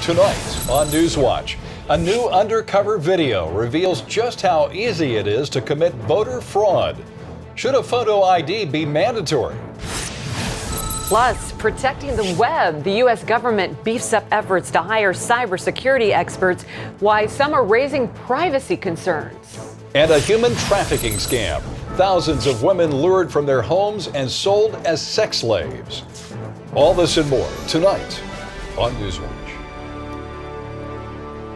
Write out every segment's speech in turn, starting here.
Tonight on NewsWatch, a new undercover video reveals just how easy it is to commit voter fraud. Should a photo ID be mandatory? Plus, protecting the web, the U.S. government beefs up efforts to hire cybersecurity experts, why some are raising privacy concerns. And a human trafficking scam. Thousands of women lured from their homes and sold as sex slaves. All this and more tonight on NewsWatch.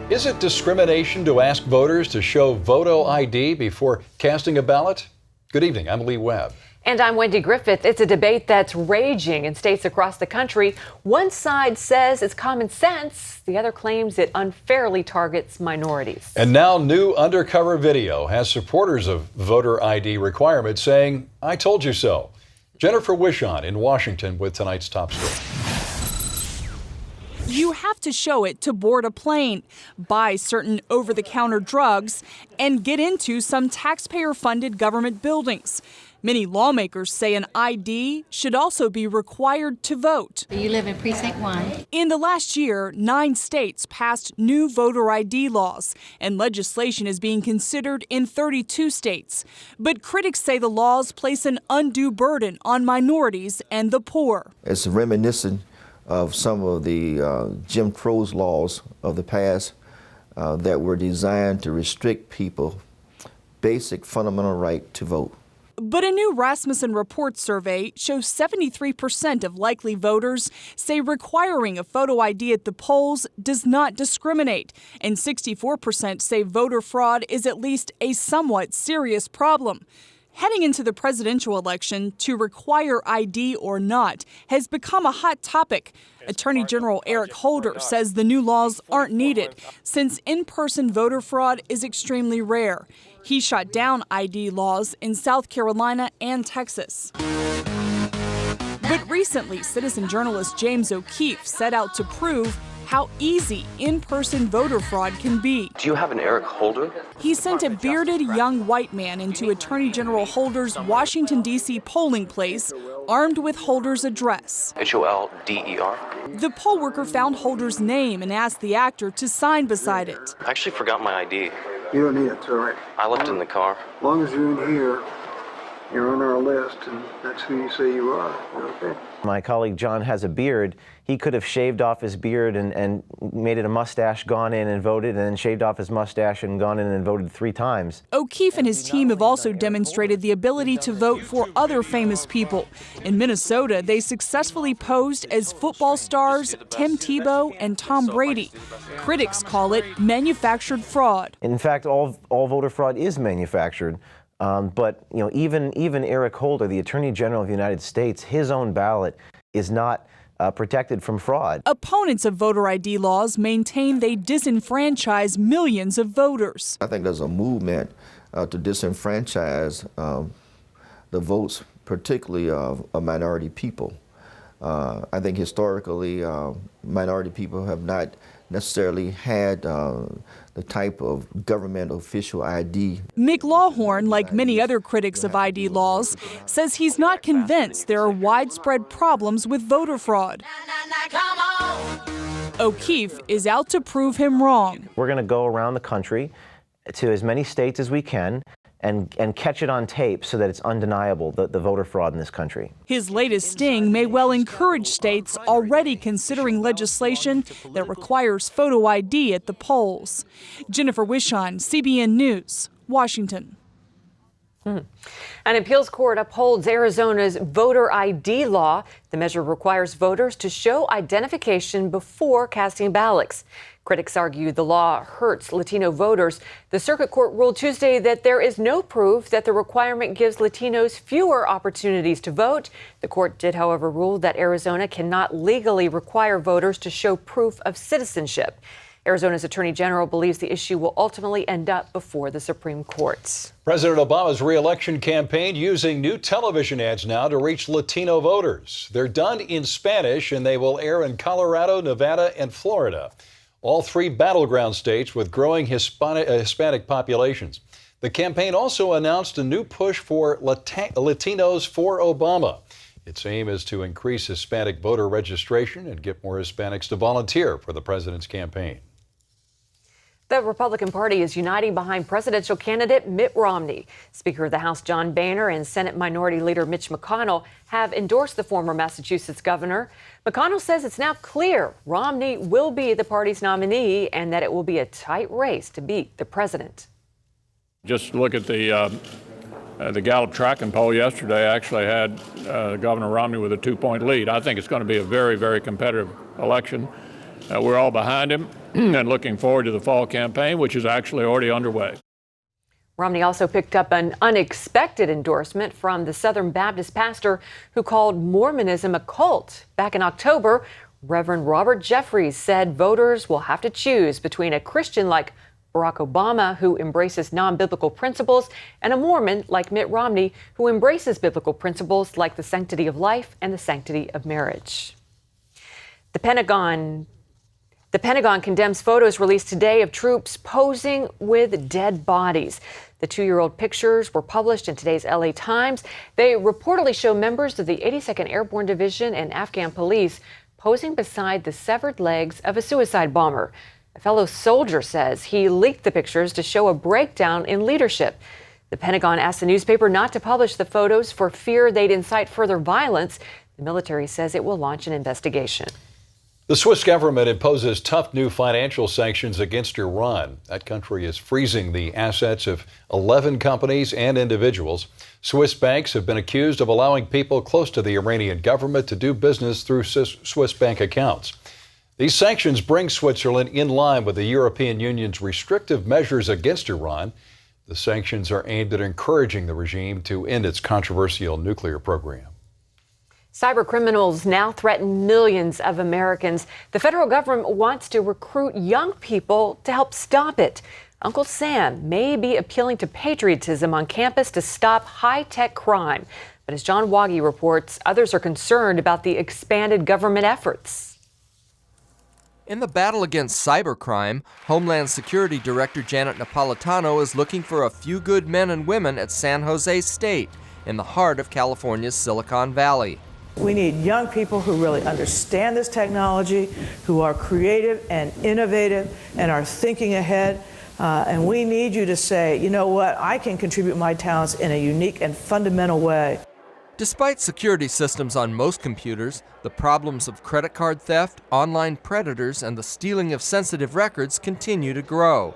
Is it discrimination to ask voters to show photo ID before casting a ballot? Good evening, I'm Lee Webb. And I'm Wendy Griffith. It's a debate that's raging in states across the country. One side says it's common sense. The other claims it unfairly targets minorities. And now new undercover video has supporters of voter ID requirements saying, "I told you so." Jennifer Wishon in Washington with tonight's top story. You have to show it to board a plane, buy certain over-the-counter drugs, and get into some taxpayer-funded government buildings. Many lawmakers say an ID should also be required to vote. You live in Precinct 1. In the last year, 9 states passed new voter ID laws, and legislation is being considered in 32 states. But critics say the laws place an undue burden on minorities and the poor. It's reminiscent of some of the Jim Crow's laws of the past that were designed to restrict people's basic fundamental right to vote. But a new Rasmussen Report survey shows 73% of likely voters say requiring a photo ID at the polls does not discriminate, and 64% say voter fraud is at least a somewhat serious problem. Heading into the presidential election, to require ID or not has become a hot topic. Attorney General Eric Holder says the new laws aren't needed since in-person voter fraud is extremely rare. He shot down ID laws in South Carolina and Texas. But recently, citizen journalist James O'Keefe set out to prove how easy in-person voter fraud can be. Do you have an Eric Holder? He sent a bearded young white man into Attorney General Holder's Washington, D.C. polling place, armed with Holder's address. Holder. The poll worker found Holder's name and asked the actor to sign beside it. I actually forgot my ID. You don't need it, sir. I left it in the car. As long as you're in here, you're on our list, and that's who you say you are. Okay? My colleague John has a beard. He could have shaved off his beard and made it a mustache, gone in and voted, and then shaved off his mustache and gone in and voted 3 times. O'Keefe and his team have also demonstrated the ability to vote for other famous people. In Minnesota, they successfully posed as football stars Tim Tebow and Tom Brady. Critics call it manufactured fraud. In fact, all voter fraud is manufactured. But even Eric Holder, the Attorney General of the United States, his own ballot is not protected from fraud. Opponents of voter ID laws maintain they disenfranchise millions of voters. I think there's a movement to disenfranchise the votes, particularly of minority people. I think historically, minority people have not necessarily had the type of government official ID. Mick Lawhorn, like many other critics of ID laws, says he's not convinced there are widespread problems with voter fraud. O'Keefe is out to prove him wrong. We're going to go around the country to as many states as we can and catch it on tape so that it's undeniable, the voter fraud in this country. His latest sting may well encourage states already considering legislation that requires photo ID at the polls. Jennifer Wishon, CBN News, Washington. An appeals court upholds Arizona's voter ID law. The measure requires voters to show identification before casting ballots. Critics argue the law hurts Latino voters. The circuit court ruled Tuesday that there is no proof that the requirement gives Latinos fewer opportunities to vote. The court did, however, rule that Arizona cannot legally require voters to show proof of citizenship. Arizona's Attorney General believes the issue will ultimately end up before the Supreme Court. President Obama's re-election campaign using new television ads now to reach Latino voters. They're done in Spanish and they will air in Colorado, Nevada, and Florida. All 3 battleground states with growing Hispanic populations. The campaign also announced a new push for Latinos for Obama. Its aim is to increase Hispanic voter registration and get more Hispanics to volunteer for the president's campaign. The Republican Party is uniting behind presidential candidate Mitt Romney. Speaker of the House John Boehner and Senate Minority Leader Mitch McConnell have endorsed the former Massachusetts governor. McConnell says it's now clear Romney will be the party's nominee and that it will be a tight race to beat the president. Just look at the Gallup tracking poll yesterday actually had Governor Romney with a 2-point lead. I think it's going to be a very, very competitive election. We're all behind him and looking forward to the fall campaign, which is actually already underway. Romney also picked up an unexpected endorsement from the Southern Baptist pastor who called Mormonism a cult. Back in October, Reverend Robert Jeffries said voters will have to choose between a Christian like Barack Obama, who embraces non-biblical principles, and a Mormon like Mitt Romney, who embraces biblical principles like the sanctity of life and the sanctity of marriage. The Pentagon condemns photos released today of troops posing with dead bodies. The 2-year-old pictures were published in today's LA Times. They reportedly show members of the 82nd Airborne Division and Afghan police posing beside the severed legs of a suicide bomber. A fellow soldier says he leaked the pictures to show a breakdown in leadership. The Pentagon asked the newspaper not to publish the photos for fear they'd incite further violence. The military says it will launch an investigation. The Swiss government imposes tough new financial sanctions against Iran. That country is freezing the assets of 11 companies and individuals. Swiss banks have been accused of allowing people close to the Iranian government to do business through Swiss bank accounts. These sanctions bring Switzerland in line with the European Union's restrictive measures against Iran. The sanctions are aimed at encouraging the regime to end its controversial nuclear program. Cybercriminals now threaten millions of Americans. The federal government wants to recruit young people to help stop it. Uncle Sam may be appealing to patriotism on campus to stop high-tech crime. But as John Waggy reports, others are concerned about the expanded government efforts. In the battle against cybercrime, Homeland Security Director Janet Napolitano is looking for a few good men and women at San Jose State, in the heart of California's Silicon Valley. We need young people who really understand this technology, who are creative and innovative and are thinking ahead. And we need you to say, you know what, I can contribute my talents in a unique and fundamental way. Despite security systems on most computers, the problems of credit card theft, online predators, and the stealing of sensitive records continue to grow.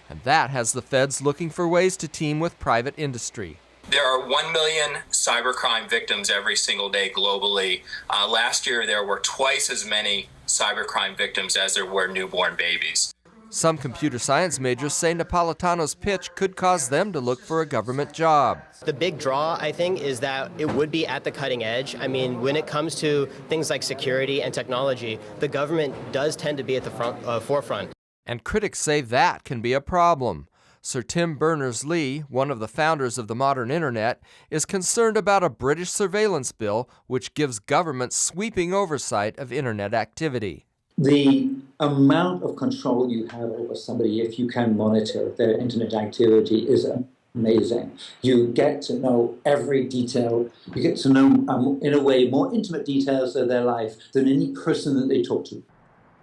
And that has the feds looking for ways to team with private industry. There are 1 million cybercrime victims every single day globally. Last year, there were twice as many cybercrime victims as there were newborn babies. Some computer science majors say Napolitano's pitch could cause them to look for a government job. The big draw, I think, is that it would be at the cutting edge. I mean, when it comes to things like security and technology, the government does tend to be at the forefront. And critics say that can be a problem. Sir Tim Berners-Lee, one of the founders of the modern internet, is concerned about a British surveillance bill which gives government sweeping oversight of internet activity. The amount of control you have over somebody if you can monitor their internet activity is amazing. You get to know every detail. You get to know, in a way, more intimate details of their life than any person that they talk to.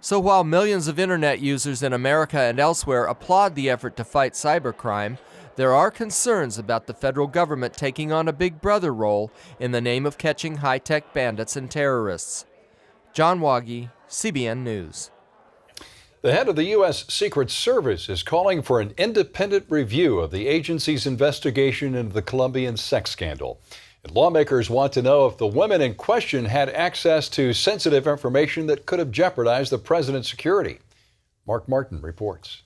So while millions of internet users in America and elsewhere applaud the effort to fight cybercrime, there are concerns about the federal government taking on a big brother role in the name of catching high-tech bandits and terrorists. John Waggy, CBN News. The head of the U.S. Secret Service is calling for an independent review of the agency's investigation into the Colombian sex scandal. And lawmakers want to know if the women in question had access to sensitive information that could have jeopardized the president's security. Mark Martin reports.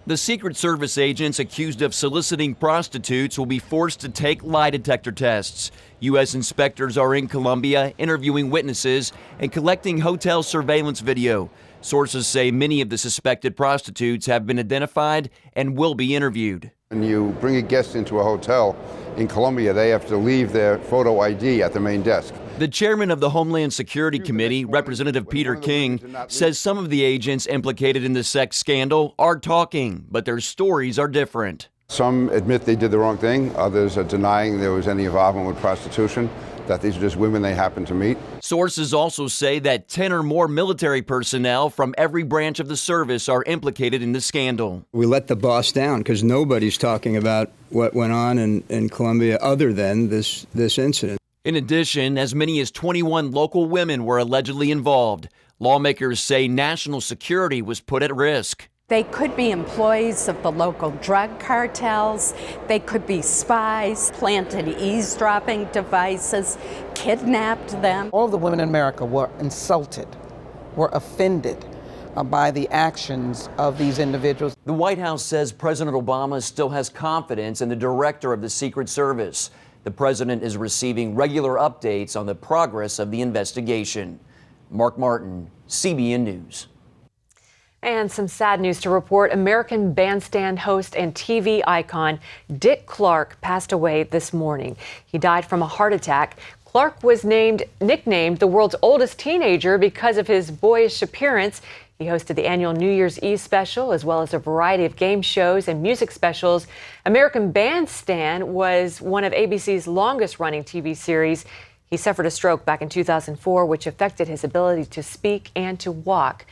The Secret Service agents accused of soliciting prostitutes will be forced to take lie detector tests. U.S. inspectors are in Colombia interviewing witnesses and collecting hotel surveillance video. Sources say many of the suspected prostitutes have been identified and will be interviewed. When you bring a guest into a hotel in Colombia, they have to leave their photo ID at the main desk. The chairman of the Homeland Security Committee, Representative Peter King, says some of the agents implicated in the sex scandal are talking, but their stories are different. Some admit they did the wrong thing. Others are denying there was any involvement with prostitution. that these are just women they happen to meet. Sources also say that 10 or more military personnel from every branch of the service are implicated in the scandal. We let the boss down because nobody's talking about what went on in Colombia other than this incident. In addition, as many as 21 local women were allegedly involved. Lawmakers say national security was put at risk. They could be employees of the local drug cartels. They could be spies, planted eavesdropping devices, kidnapped them. All of the women in America were insulted, were offended by the actions of these individuals. The White House says President Obama still has confidence in the director of the Secret Service. The president is receiving regular updates on the progress of the investigation. Mark Martin, CBN News. And some sad news to report. American Bandstand host and TV icon Dick Clark passed away this morning. He died from a heart attack. Clark was nicknamed the world's oldest teenager because of his boyish appearance. He hosted the annual New Year's Eve special, as well as a variety of game shows and music specials. American Bandstand was one of ABC's longest-running TV series. He suffered a stroke back in 2004, which affected his ability to speak and to walk.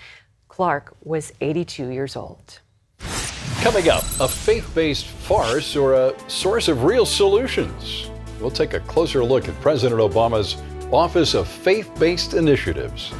Clark was 82 years old. Coming up, a faith-based farce or a source of real solutions? We'll take a closer look at President Obama's Office of Faith-Based Initiatives.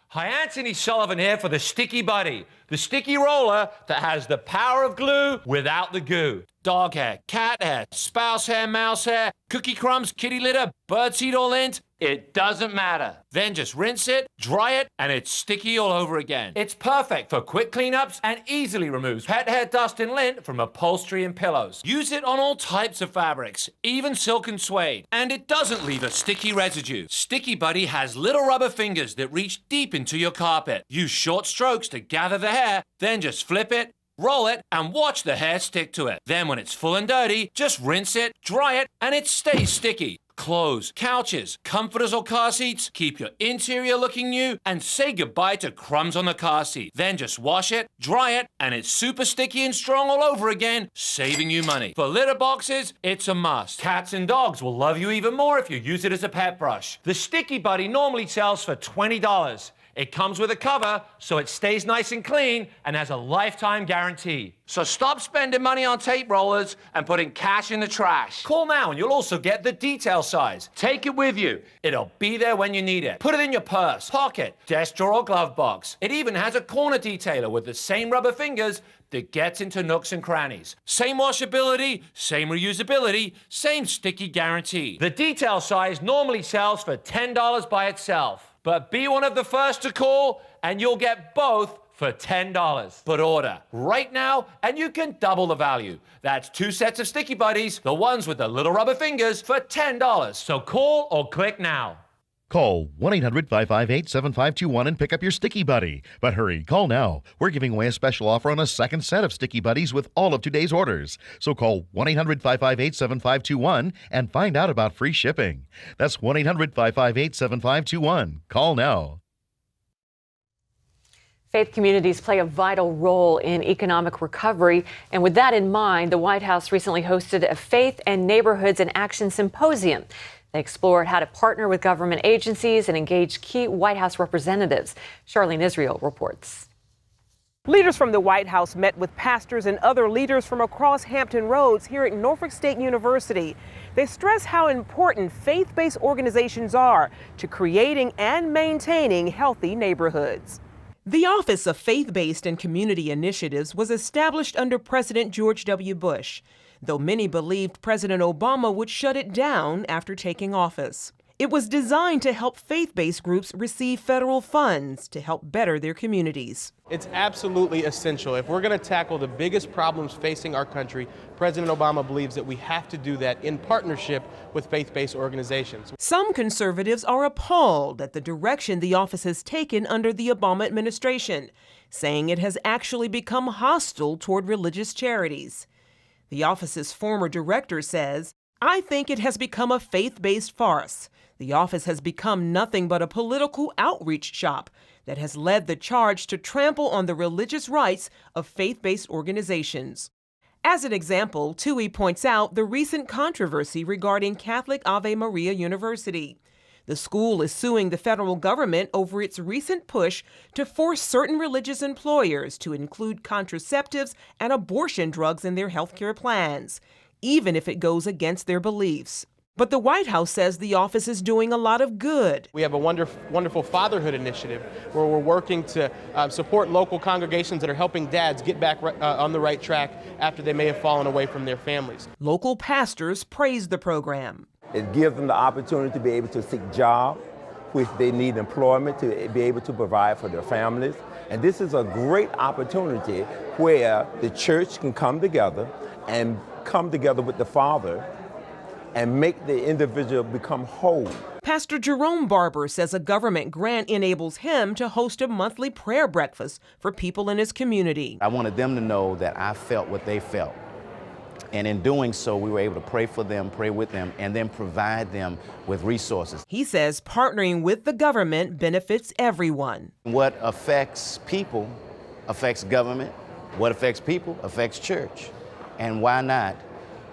Hi, Anthony Sullivan here for the Sticky Buddy, the sticky roller that has the power of glue without the goo. Dog hair, cat hair, spouse hair, mouse hair, cookie crumbs, kitty litter, birdseed or lint, it doesn't matter. Then just rinse it, dry it, and it's sticky all over again. It's perfect for quick cleanups and easily removes pet hair, dust, and lint from upholstery and pillows. Use it on all types of fabrics, even silk and suede. And it doesn't leave a sticky residue. Sticky Buddy has little rubber fingers that reach deep into your carpet. Use short strokes to gather the hair, then just flip it, roll it, and watch the hair stick to it. Then when it's full and dirty, just rinse it, dry it, and it stays sticky. Clothes, couches, comforters or car seats, keep your interior looking new, and say goodbye to crumbs on the car seat. Then just wash it, dry it, and it's super sticky and strong all over again, saving you money. For litter boxes, it's a must. Cats and dogs will love you even more if you use it as a pet brush. The Sticky Buddy normally sells for $20. It comes with a cover, so it stays nice and clean and has a lifetime guarantee. So stop spending money on tape rollers and putting cash in the trash. Call now and you'll also get the detail size. Take it with you. It'll be there when you need it. Put it in your purse, pocket, desk drawer, or glove box. It even has a corner detailer with the same rubber fingers that gets into nooks and crannies. Same washability, same reusability, same sticky guarantee. The detail size normally sells for $10 by itself. But be one of the first to call, and you'll get both for $10. But order right now, and you can double the value. That's 2 sets of Sticky Buddies, the ones with the little rubber fingers, for $10. So call or click now. Call 1-800-558-7521 and pick up your Sticky Buddy. But hurry, call now. We're giving away a special offer on a second set of Sticky Buddies with all of today's orders. So call 1-800-558-7521 and find out about free shipping. That's 1-800-558-7521. Call now. Faith communities play a vital role in economic recovery. And with that in mind, the White House recently hosted a Faith and Neighborhoods in Action Symposium. They explored how to partner with government agencies and engage key White House representatives. Charlene Israel reports. Leaders from the White House met with pastors and other leaders from across Hampton Roads here at Norfolk State University. They stress how important faith-based organizations are to creating and maintaining healthy neighborhoods. The Office of Faith-Based and Community Initiatives was established under President George W. Bush, though many believed President Obama would shut it down after taking office. It was designed to help faith-based groups receive federal funds to help better their communities. It's absolutely essential. If we're going to tackle the biggest problems facing our country, President Obama believes that we have to do that in partnership with faith-based organizations. Some conservatives are appalled at the direction the office has taken under the Obama administration, saying it has actually become hostile toward religious charities. The office's former director says, "I think it has become a faith-based farce. The office has become nothing but a political outreach shop that has led the charge to trample on the religious rights of faith-based organizations." As an example, TUI points out the recent controversy regarding Catholic Ave Maria University. The school is suing the federal government over its recent push to force certain religious employers to include contraceptives and abortion drugs in their healthcare plans, even if it goes against their beliefs. But the White House says the office is doing a lot of good. We have a wonderful fatherhood initiative where we're working to support local congregations that are helping dads get back on the right track after they may have fallen away from their families. Local pastors praise the program. It gives them the opportunity to be able to seek jobs, which they need employment to be able to provide for their families. And this is a great opportunity where the church can come together with the Father and make the individual become whole. Pastor Jerome Barber says a government grant enables him to host a monthly prayer breakfast for people in his community. I wanted them to know that I felt what they felt. And in doing so, we were able to pray for them, pray with them, and then provide them with resources. He says partnering with the government benefits everyone. What affects people affects government. What affects people affects church. And why not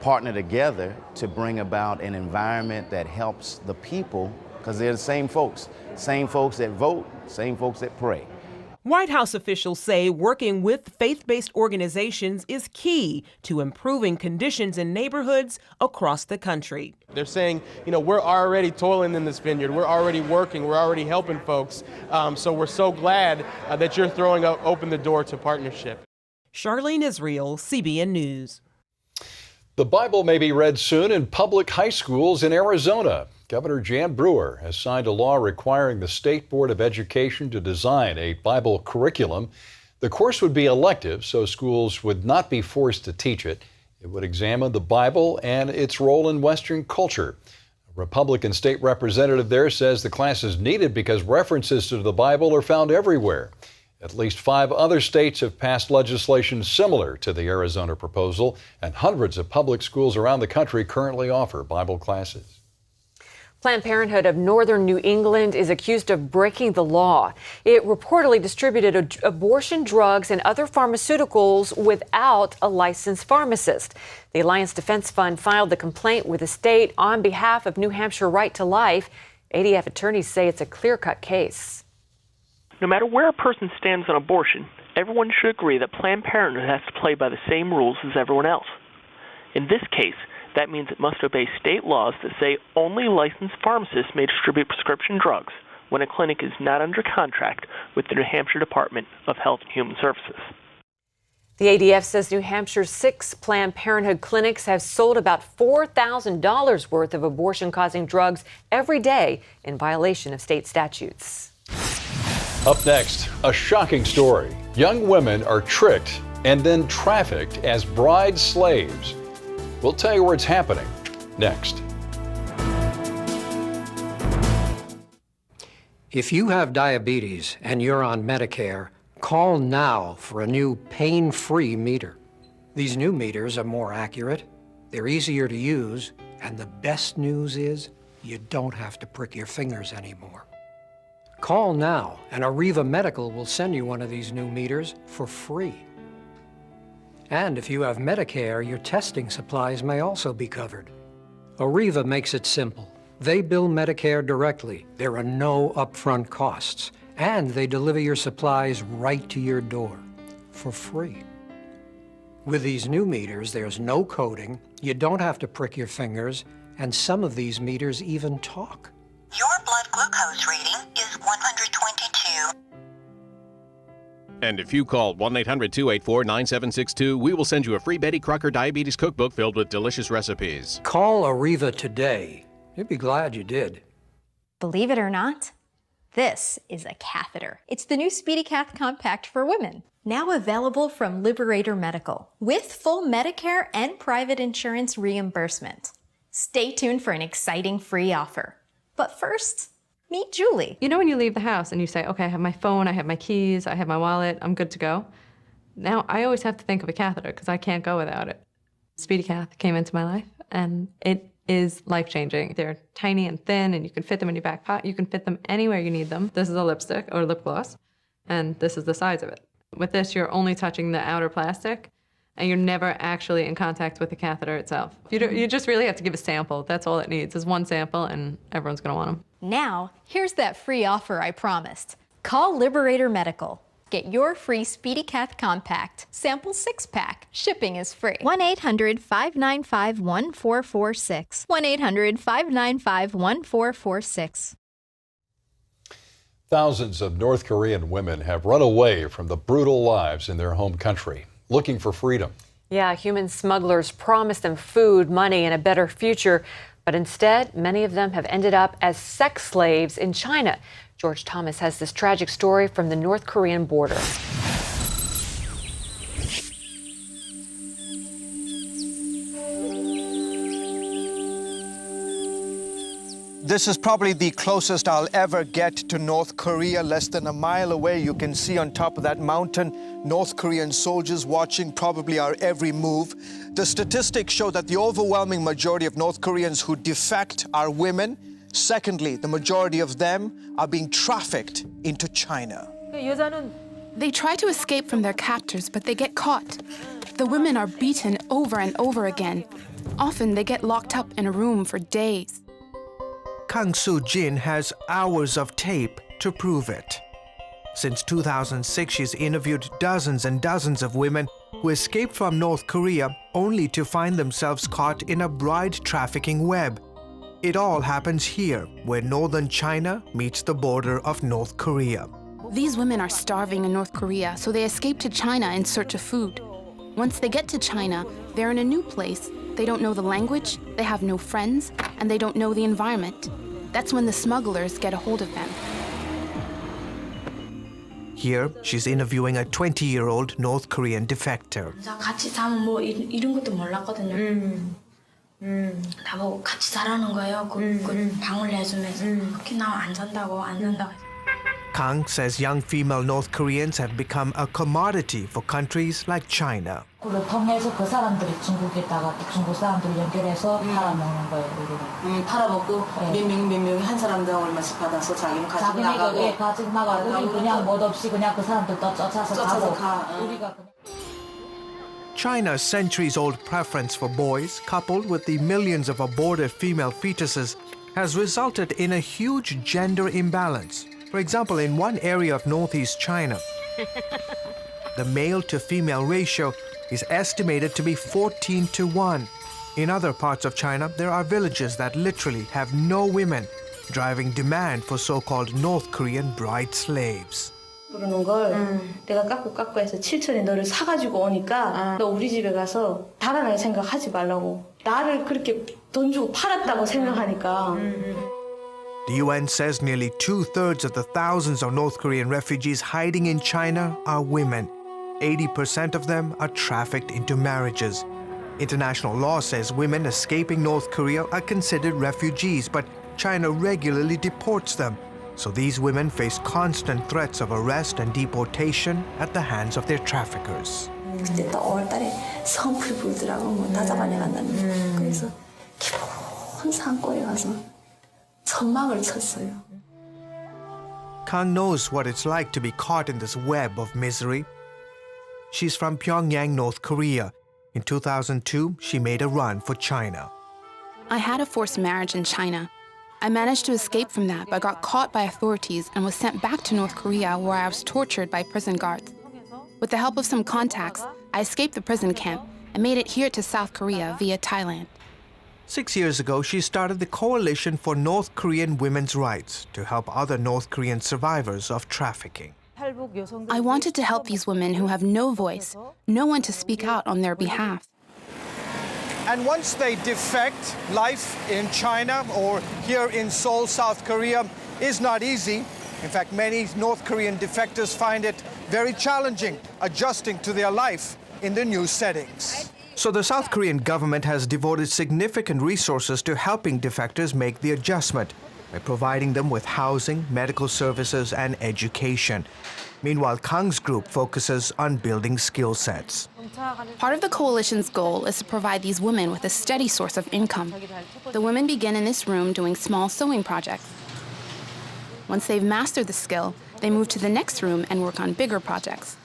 partner together to bring about an environment that helps the people, because they're the same folks that vote, same folks that pray. White House officials say working with faith-based organizations is key to improving conditions in neighborhoods across the country. They're saying, we're already toiling in this vineyard, we're already working, we're already helping folks, so we're so glad that you're throwing open the door to partnership. Charlene Israel, CBN News. The Bible may be read soon in public high schools in Arizona. Governor Jan Brewer has signed a law requiring the State Board of Education to design a Bible curriculum. The course would be elective, so schools would not be forced to teach it. It would examine the Bible and its role in Western culture. A Republican state representative there says the class is needed because references to the Bible are found everywhere. At least 5 other states have passed legislation similar to the Arizona proposal, and hundreds of public schools around the country currently offer Bible classes. Planned Parenthood of Northern New England is accused of breaking the law. It reportedly distributed abortion drugs and other pharmaceuticals without a licensed pharmacist. The Alliance Defense Fund filed the complaint with the state on behalf of New Hampshire Right to Life. ADF attorneys say it's a clear-cut case. No matter where a person stands on abortion, everyone should agree that Planned Parenthood has to play by the same rules as everyone else. In this case, that means it must obey state laws that say only licensed pharmacists may distribute prescription drugs when a clinic is not under contract with the New Hampshire Department of Health and Human Services. The ADF says New Hampshire's 6 Planned Parenthood clinics have sold about $4,000 worth of abortion-causing drugs every day in violation of state statutes. Up next, a shocking story. Young women are tricked and then trafficked as bride slaves. We'll tell you where it's happening next. If you have diabetes and you're on Medicare, call now for a new pain-free meter. These new meters are more accurate, they're easier to use, and the best news is you don't have to prick your fingers anymore. Call now, and Arriva Medical will send you one of these new meters for free. And if you have Medicare, your testing supplies may also be covered. Arriva makes it simple. They bill Medicare directly. There are no upfront costs. And they deliver your supplies right to your door for free. With these new meters, there's no coding, you don't have to prick your fingers, and some of these meters even talk. Your blood glucose reading is 122. And if you call 1-800-284-9762, we will send you a free Betty Crocker Diabetes Cookbook filled with delicious recipes. Call Arriva today. You'd be glad you did. Believe it or not, this is a catheter. It's the new SpeediCath Compact for women. Now available from Liberator Medical with full Medicare and private insurance reimbursement. Stay tuned for an exciting free offer. But first, meet Julie. You know when you leave the house and you say, okay, I have my phone, I have my keys, I have my wallet, I'm good to go? Now, I always have to think of a catheter because I can't go without it. SpeediCath came into my life and it is life-changing. They're tiny and thin and you can fit them in your back pocket. You can fit them anywhere you need them. This is a lipstick or lip gloss and this is the size of it. With this, you're only touching the outer plastic and you're never actually in contact with the catheter itself. You just really have to give a sample. That's all it needs is one sample, and everyone's going to want them. Now, here's that free offer I promised. Call Liberator Medical. Get your free SpeedyCath Compact Sample 6-pack. Shipping is free. 1-800-595-1446. 1-800-595-1446. Thousands of North Korean women have run away from the brutal lives in their home country, looking for freedom. Yeah, human smugglers promised them food, money, and a better future. But instead, many of them have ended up as sex slaves in China. George Thomas has this tragic story from the North Korean border. This is probably the closest I'll ever get to North Korea. Less than a mile away, you can see on top of that mountain North Korean soldiers watching probably our every move. The statistics show that the overwhelming majority of North Koreans who defect are women. Secondly, the majority of them are being trafficked into China. They try to escape from their captors, but they get caught. The women are beaten over and over again. Often they get locked up in a room for days. Kang Soo-jin has hours of tape to prove it. Since 2006, she's interviewed dozens and dozens of women who escaped from North Korea only to find themselves caught in a bride trafficking web. It all happens here, where northern China meets the border of North Korea. These women are starving in North Korea, so they escape to China in search of food. Once they get to China, they're in a new place. They don't know the language, they have no friends, and they don't know the environment. That's when the smugglers get a hold of them. Here, she's interviewing a 20-year-old North Korean defector. 같이 사면 뭐 이런 것도 몰랐거든요. 나보고 같이 자라는 거예요. 그 방을 내주면서 그렇게 나와 안 잔다고. Kang says young female North Koreans have become a commodity for countries like China. 그걸 통해서 그 사람들이 중국에다가 중국 사람들 연결해서 팔아먹는 거예요. 우리는. 팔아먹고 몇 명이 한 사람당 얼마씩 받아서 자기는 가지고 나가고. 자기네 가지고 나가고 우리 그냥 못 없이 그냥 그 사람들 또 쫓아서 가고. 우리가 그냥. China's centuries-old preference for boys, coupled with the millions of aborted female fetuses, has resulted in a huge gender imbalance. For example, in one area of northeast China, the male-to-female ratio is estimated to be 14-1. In other parts of China, there are villages that literally have no women, driving demand for so-called North Korean bride slaves. 그러는 걸 내가 깎고 해서 7천에 너를 사가지고 오니까 너 우리 집에 가서 달아날 생각하지 말라고. 나를 그렇게 돈 주고 팔았다고 생각하니까. The UN says nearly 2/3 of the thousands of North Korean refugees hiding in China are women. 80% of them are trafficked into marriages. International law says women escaping North Korea are considered refugees, but China regularly deports them. So these women face constant threats of arrest and deportation at the hands of their traffickers. 근데 또 5월달에 성풀이 불더라고 뭐 다 잡아내간다는. 그래서 깊은 산골에 가서 천막을 쳤어요. Kang knows what it's like to be caught in this web of misery. She's from Pyongyang, North Korea. In 2002, she made a run for China. I had a forced marriage in China. I managed to escape from that, but got caught by authorities and was sent back to North Korea, where I was tortured by prison guards. With the help of some contacts, I escaped the prison camp and made it here to South Korea via Thailand. 6 years ago, she started the Coalition for North Korean Women's Rights to help other North Korean survivors of trafficking. I wanted to help these women who have no voice, no one to speak out on their behalf. And once they defect, life in China or here in Seoul, South Korea is not easy. In fact, many North Korean defectors find it very challenging adjusting to their life in the new settings. So the South Korean government has devoted significant resources to helping defectors make the adjustment by providing them with housing, medical services, and education. Meanwhile, Kang's group focuses on building skill sets. Part of the coalition's goal is to provide these women with a steady source of income. The women begin in this room doing small sewing projects. Once they've mastered the skill, they move to the next room and work on bigger projects.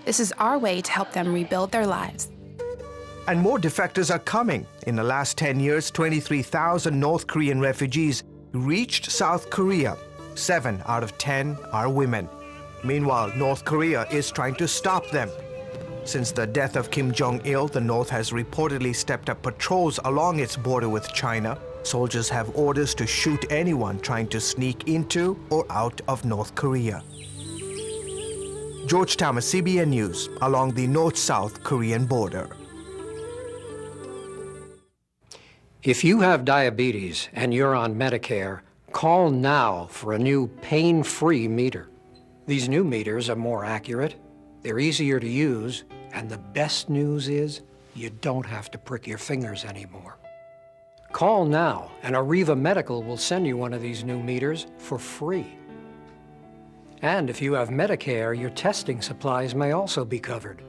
This is our way to help them rebuild their lives. And more defectors are coming. In the last 10 years, 23,000 North Korean refugees reached South Korea. 7 out of 10 are women. Meanwhile, North Korea is trying to stop them. Since the death of Kim Jong-il, the North has reportedly stepped up patrols along its border with China. Soldiers have orders to shoot anyone trying to sneak into or out of North Korea. George Thomas, CBN News, along the North-South Korean border. If you have diabetes and you're on Medicare, call now for a new pain-free meter. These new meters are more accurate, they're easier to use, and the best news is you don't have to prick your fingers anymore. Call now, and Arriva Medical will send you one of these new meters for free. And if you have Medicare, your testing supplies may also be covered.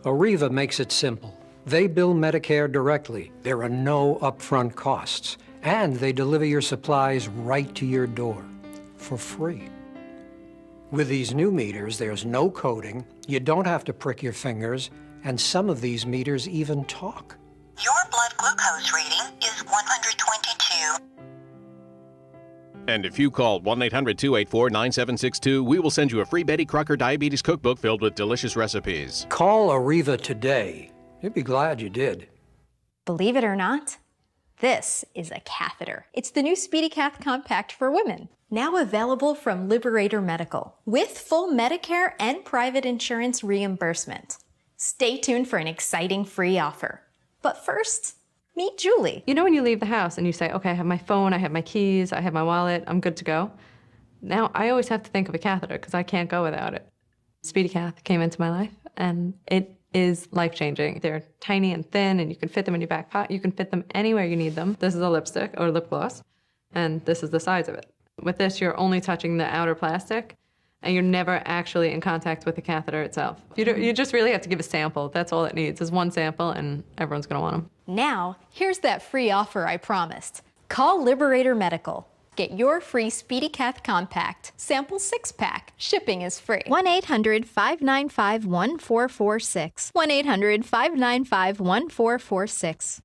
Arriva makes it simple. They bill Medicare directly. There are no upfront costs. And they deliver your supplies right to your door for free. With these new meters, there's no coding, you don't have to prick your fingers, and some of these meters even talk. Your blood glucose reading is 122. And if you call 1-800-284-9762, we will send you a free Betty Crocker Diabetes Cookbook filled with delicious recipes. Call Arriva today. You'd be glad you did. Believe it or not, this is a catheter. It's the new SpeedyCath Compact for women. Now available from Liberator Medical with full Medicare and private insurance reimbursement. Stay tuned for an exciting free offer. But first, meet Julie. You know when you leave the house and you say, okay, I have my phone, I have my keys, I have my wallet, I'm good to go? Now I always have to think of a catheter because I can't go without it. SpeedyCath came into my life and it is life-changing. They're tiny and thin and you can fit them in your back pocket. You can fit them anywhere you need them. This is a lipstick or lip gloss and this is the size of it. With this, you're only touching the outer plastic and you're never actually in contact with the catheter itself. You just really have to give a sample. That's all it needs is one sample and everyone's gonna want them. Now, here's that free offer I promised. Call Liberator Medical. Get your free SpeedyCath Compact Sample 6-pack. Shipping is free. 1-800-595-1446. 1-800-595-1446.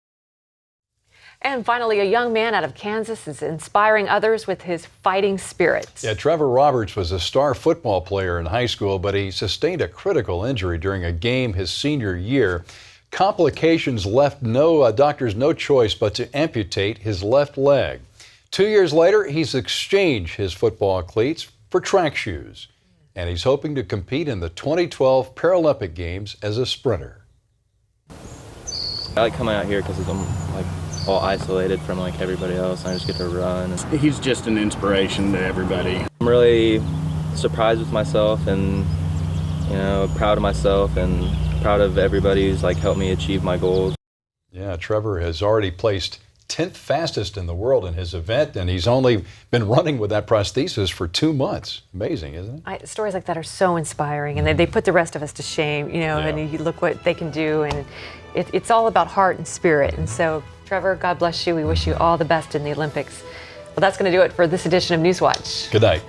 And finally, a young man out of Kansas is inspiring others with his fighting spirit. Yeah, Trevor Roberts was a star football player in high school, but he sustained a critical injury during a game his senior year. Complications left doctors no choice but to amputate his left leg. 2 years later, he's exchanged his football cleats for track shoes, and he's hoping to compete in the 2012 Paralympic Games as a sprinter. I like coming out here because I'm like all isolated from like everybody else, and I just get to run. He's just an inspiration to everybody. I'm really surprised with myself and, you know, proud of myself and proud of everybody who's like helped me achieve my goals. Yeah, Trevor has already placed 10th fastest in the world in his event, and he's only been running with that prosthesis for 2 months. Amazing, isn't it? Stories like that are so inspiring, and they put the rest of us to shame, you know, and you look what they can do, and it's all about heart and spirit. And so, Trevor, God bless you. We wish you all the best in the Olympics. Well, that's going to do it for this edition of NewsWatch. Good night.